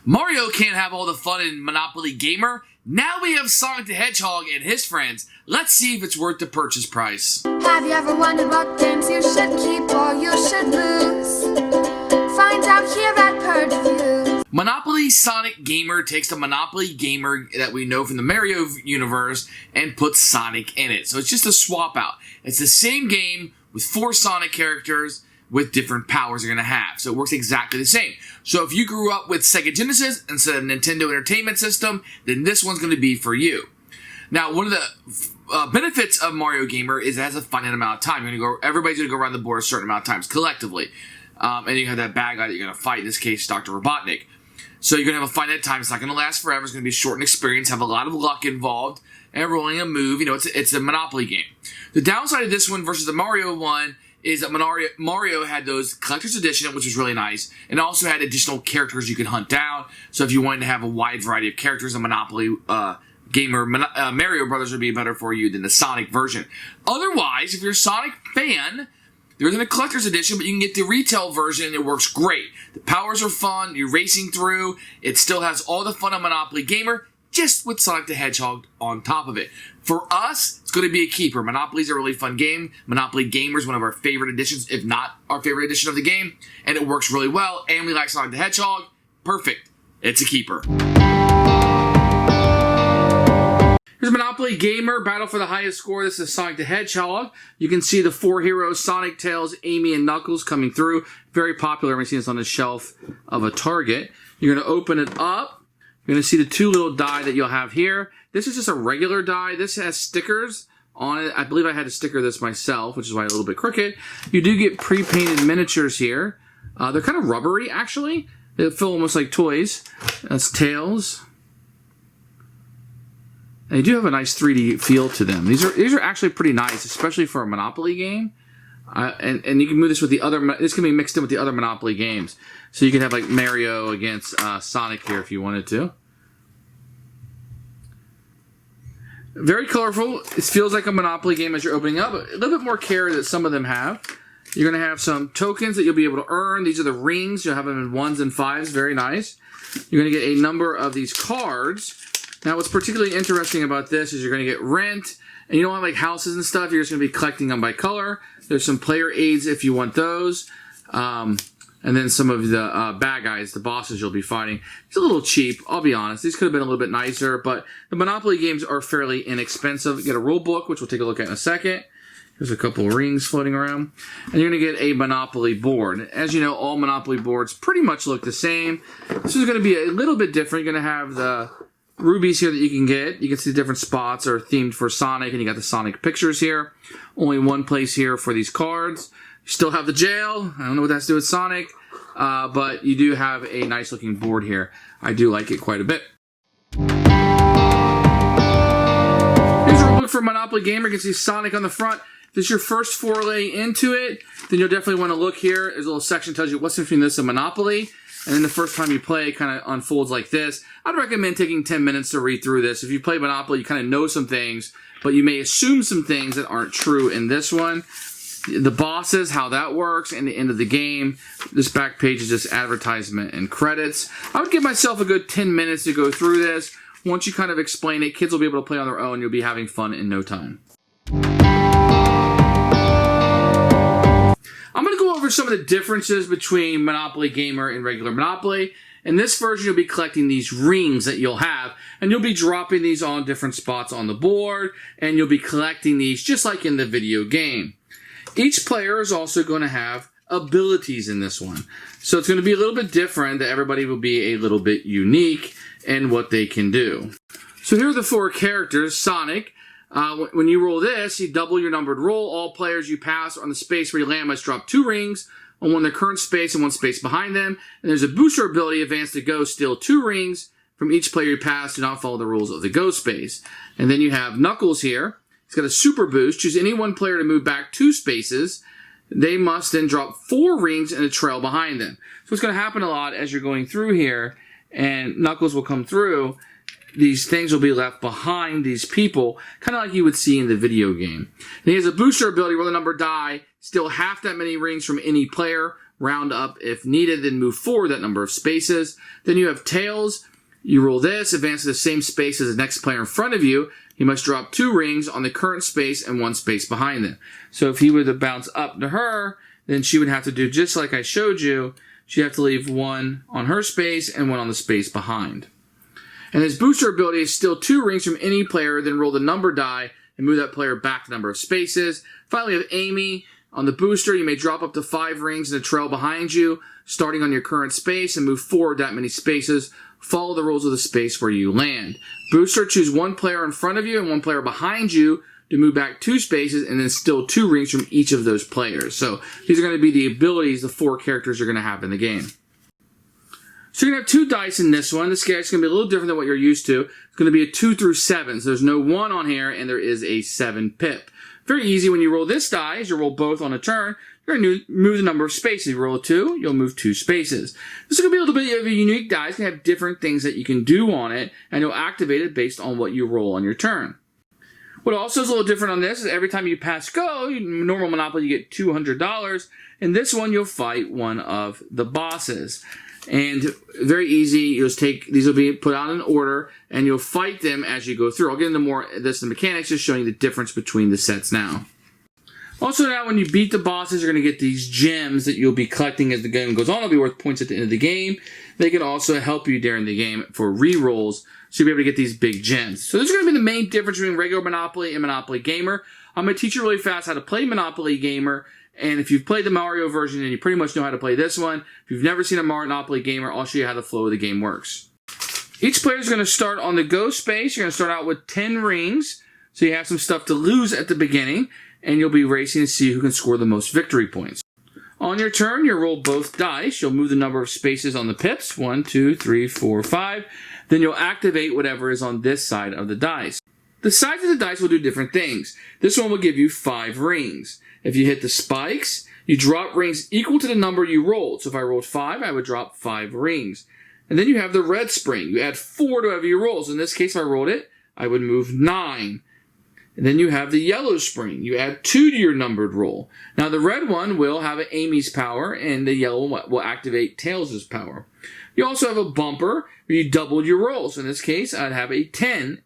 Mario can't have all the fun in Monopoly Gamer. Now we have Sonic the Hedgehog and his friends. Let's see if it's worth the purchase price. Have you ever wondered what games you should keep or you should lose? Find out here at Purge Reviews. Monopoly Sonic Gamer takes the Monopoly Gamer that we know from the Mario universe and puts Sonic in it. So it's just a swap out. It's the same game with 4 Sonic characters with different powers they're going to have. So it works exactly the same. So if you grew up with Sega Genesis instead of Nintendo Entertainment System, then this one's going to be for you. Now, one of the benefits of Mario Gamer is it has a finite amount of time. Everybody's going to go around the board a certain amount of times collectively. And you have that bad guy that you're going to fight, in this case, Dr. Robotnik. So you're going to have a finite time. It's not going to last forever. It's going to be a shortened experience, have a lot of luck involved, and rolling a move. It's a Monopoly game. The downside of this one versus the Mario one is that Mario had those Collector's Edition, which was really nice, and also had additional characters you could hunt down. So if you wanted to have a wide variety of characters, a Monopoly Gamer, Mario Brothers would be better for you than the Sonic version. Otherwise, if you're a Sonic fan, there isn't a Collector's Edition, but you can get the retail version, and it works great. The powers are fun, you're racing through, it still has all the fun of Monopoly Gamer, just with Sonic the Hedgehog on top of it. For us, it's going to be a keeper. Monopoly's a really fun game. Monopoly Gamer is one of our favorite editions, if not our favorite edition of the game, and it works really well, and we like Sonic the Hedgehog. Perfect. It's a keeper. Here's Monopoly Gamer, battle for the highest score. This is Sonic the Hedgehog. You can see the 4 heroes, Sonic, Tails, Amy, and Knuckles coming through. Very popular. We've seen this on the shelf of a Target. You're going to open it up. You're going to see the 2 little die that you'll have here. This is just a regular die. This has stickers on it. I believe I had to sticker this myself, which is why it's a little bit crooked. You do get pre-painted miniatures here. They're kind of rubbery, actually. They feel almost like toys. That's Tails. And they do have a nice 3D feel to them. These are actually pretty nice, especially for a Monopoly game. And you can move this with the other. This can be mixed in with the other Monopoly games. So you can have like Mario against Sonic here if you wanted to. Very colorful. It feels like a Monopoly game as you're opening up. A little bit more care that some of them have. You're going to have some tokens that you'll be able to earn. These are the rings. You'll have them in 1s and 5s. Very nice. You're going to get a number of these cards. Now, what's particularly interesting about this is you're going to get rent. And you don't have like houses and stuff. You're just going to be collecting them by color. There's some player aids if you want those. And then some of the bad guys, the bosses you'll be fighting. It's a little cheap, I'll be honest. These could have been a little bit nicer, but the Monopoly games are fairly inexpensive. You get a rule book, which we'll take a look at in a second. There's a couple of rings floating around. And you're going to get a Monopoly board. As you know, all Monopoly boards pretty much look the same. This is going to be a little bit different. You're going to have the rubies here that you can get. You can see the different spots are themed for Sonic, and you got the Sonic pictures here. Only one place here for these cards. You still have the jail. I don't know what that has to do with Sonic, but you do have a nice looking board here. I do like it quite a bit. Here's a rulebook for Monopoly Gamer. You can see Sonic on the front. If this is your first foray into it, then you'll definitely want to look here. There's a little section that tells you what's between this and Monopoly. And then the first time you play, it kind of unfolds like this. I'd recommend taking 10 minutes to read through this. If you play Monopoly, you kind of know some things, but you may assume some things that aren't true in this one. The bosses, how that works, and the end of the game. This back page is just advertisement and credits. I would give myself a good 10 minutes to go through this. Once you kind of explain it, kids will be able to play on their own. You'll be having fun in no time. I'm going to go over some of the differences between Monopoly Gamer and regular Monopoly. In this version, you'll be collecting these rings that you'll have, and you'll be dropping these on different spots on the board, and you'll be collecting these just like in the video game. Each player is also going to have abilities in this one. So it's going to be a little bit different, that everybody will be a little bit unique in what they can do. So here are the 4 characters. Sonic. When you roll this, you double your numbered roll. All players you pass on the space where you land must drop 2 rings on one in their current space and 1 space behind them. And there's a booster ability, advance to go, steal 2 rings from each player you pass. Do not follow the rules of the go space. And then you have Knuckles here. He's got a super boost. Choose any one player to move back 2 spaces. They must then drop 4 rings in a trail behind them. So what's going to happen a lot as you're going through here, and Knuckles will come through, these things will be left behind these people, kind of like you would see in the video game. And he has a booster ability, roll the number die, steal half that many rings from any player, round up if needed, then move forward that number of spaces. Then you have tails. You roll this, advance to the same space as the next player in front of you. He must drop 2 rings on the current space and 1 space behind them. So if he were to bounce up to her, then she would have to do just like I showed you. She'd have to leave 1 on her space and 1 on the space behind. And his booster ability is still 2 rings from any player, then roll the number die and move that player back the number of spaces. Finally, we have Amy. On the booster, you may drop up to 5 rings in the trail behind you, starting on your current space, and move forward that many spaces. Follow the rules of the space where you land. Booster, choose 1 player in front of you and 1 player behind you to move back 2 spaces, and then still 2 rings from each of those players. So these are going to be the abilities the 4 characters are going to have in the game. So you're going to have 2 dice in this one. This guy's going to be a little different than what you're used to. It's going to be a 2 through 7. So there's no 1 on here, and there is a 7 pip. Very easy. When you roll this die, you roll both on a turn, you're going to move the number of spaces. If you roll a 2, you'll move 2 spaces. This is going to be a little bit of a unique die. It's going to have different things that you can do on it, and you'll activate it based on what you roll on your turn. What also is a little different on this is every time you pass go, normal Monopoly, you get $200. In this one, you'll fight one of the bosses. And very easy, you'll just take, these will be put out in order, and you'll fight them as you go through. I'll get into more of this, the mechanics, just showing you the difference between the sets now. Also now, when you beat the bosses, you're going to get these gems that you'll be collecting as the game goes on. They'll be worth points at the end of the game. They can also help you during the game for re-rolls, so you'll be able to get these big gems. So this is going to be the main difference between regular Monopoly and Monopoly Gamer. I'm going to teach you really fast how to play Monopoly Gamer. And if you've played the Mario version, then you pretty much know how to play this one. If you've never seen a Monopoly Gamer, I'll show you how the flow of the game works. Each player is going to start on the go space. You're going to start out with 10 rings, so you have some stuff to lose at the beginning, and you'll be racing to see who can score the most victory points. On your turn, you'll roll both dice. You'll move the number of spaces on the pips, 1, 2, 3, 4, 5. Then you'll activate whatever is on this side of the dice. The sides of the dice will do different things. This one will give you 5 rings. If you hit the spikes, you drop rings equal to the number you rolled. So if I rolled 5, I would drop 5 rings. And then you have the red spring. You add 4 to whatever you roll. So in this case, if I rolled it, I would move 9. And then you have the yellow spring. You add 2 to your numbered roll. Now the red one will have Amy's power, and the yellow one will activate Tails' power. You also have a bumper where you doubled your rolls. In this case, I'd have a 10.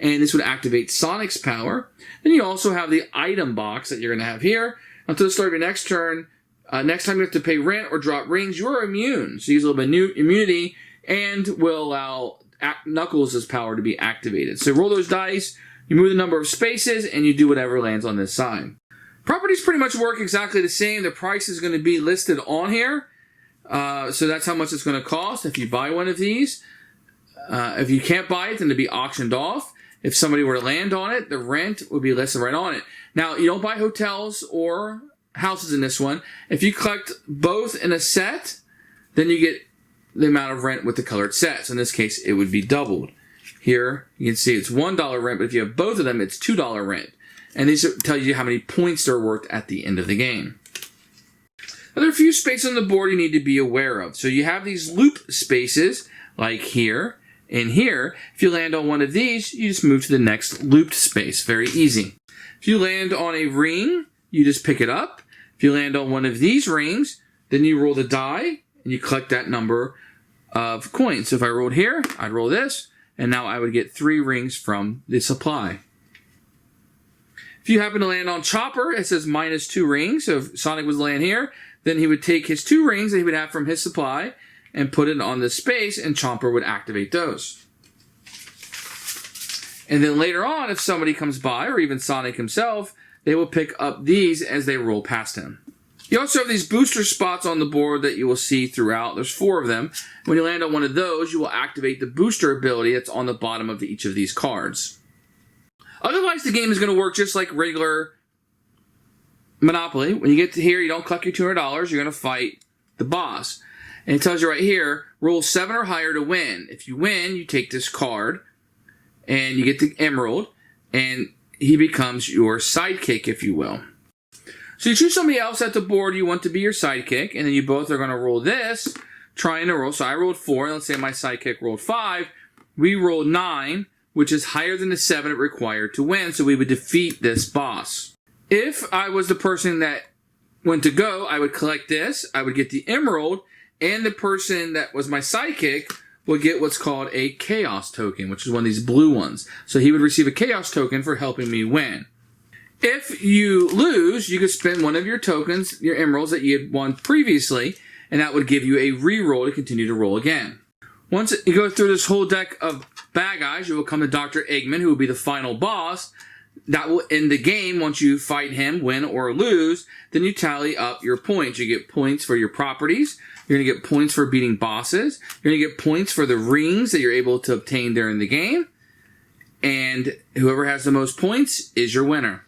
And this would activate Sonic's power. Then you also have the item box that you're going to have here. Until the start of your next turn, next time you have to pay rent or drop rings, you're immune. So use a little bit of new immunity and will allow Knuckles' power to be activated. So roll those dice, you move the number of spaces, and you do whatever lands on this side. Properties pretty much work exactly the same. The price is going to be listed on here. So that's how much it's going to cost if you buy one of these. If you can't buy it, then it'll be auctioned off. If somebody were to land on it, the rent would be listed right on it. Now, you don't buy hotels or houses in this one. If you collect both in a set, then you get the amount of rent with the colored set. So in this case, it would be doubled. Here, you can see it's $1 rent, but if you have both of them, it's $2 rent. And these tell you how many points they're worth at the end of the game. Now, there are a few spaces on the board you need to be aware of. So you have these loop spaces, like here. And here, if you land on one of these, you just move to the next looped space. Very easy. If you land on a ring, you just pick it up. If you land on one of these rings, then you roll the die, and you collect that number of coins. So if I rolled here, I'd roll this, and now I would get 3 rings from the supply. If you happen to land on Chopper, it says -2 rings. So if Sonic was laying here, then he would take his 2 rings that he would have from his supply, and put it on this space, and Chomper would activate those. And then later on, if somebody comes by, or even Sonic himself, they will pick up these as they roll past him. You also have these booster spots on the board that you will see throughout. There's 4 of them. When you land on one of those, you will activate the booster ability that's on the bottom of each of these cards. Otherwise, the game is going to work just like regular Monopoly. When you get to here, you don't collect your $200. You're going to fight the boss. And it tells you right here, roll 7 or higher to win. If you win, you take this card, and you get the emerald, and he becomes your sidekick, if you will. So you choose somebody else at the board you want to be your sidekick, and then you both are going to roll this, trying to roll. So I rolled 4, and let's say my sidekick rolled 5. We rolled 9, which is higher than the 7 it required to win, so we would defeat this boss. If I was the person that when to go, I would collect this, I would get the emerald, and the person that was my sidekick would get what's called a chaos token, which is one of these blue ones. So he would receive a chaos token for helping me win. If you lose, you could spend one of your tokens, your emeralds that you had won previously, and that would give you a reroll to continue to roll again. Once you go through this whole deck of bad guys, you will come to Dr. Eggman, who will be the final boss. That will end the game once you fight him, win or lose. Then you tally up your points. You get points for your properties. You're going to get points for beating bosses. You're going to get points for the rings that you're able to obtain during the game. And whoever has the most points is your winner.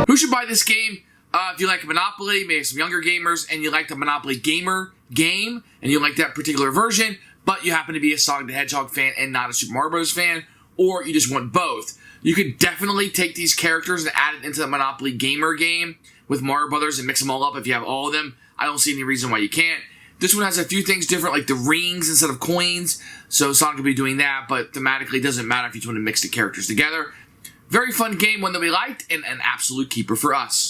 Who should buy this game? If you like Monopoly, maybe some younger gamers, and you like the Monopoly Gamer game, and you like that particular version, but you happen to be a Sonic the Hedgehog fan and not a Super Mario Bros. Fan, or you just want both, you could definitely take these characters and add it into the Monopoly Gamer game with Mario Brothers and mix them all up if you have all of them. I don't see any reason why you can't. This one has a few things different, like the rings instead of coins, so Sonic will be doing that, but thematically it doesn't matter if you just want to mix the characters together. Very fun game, one that we liked, and an absolute keeper for us.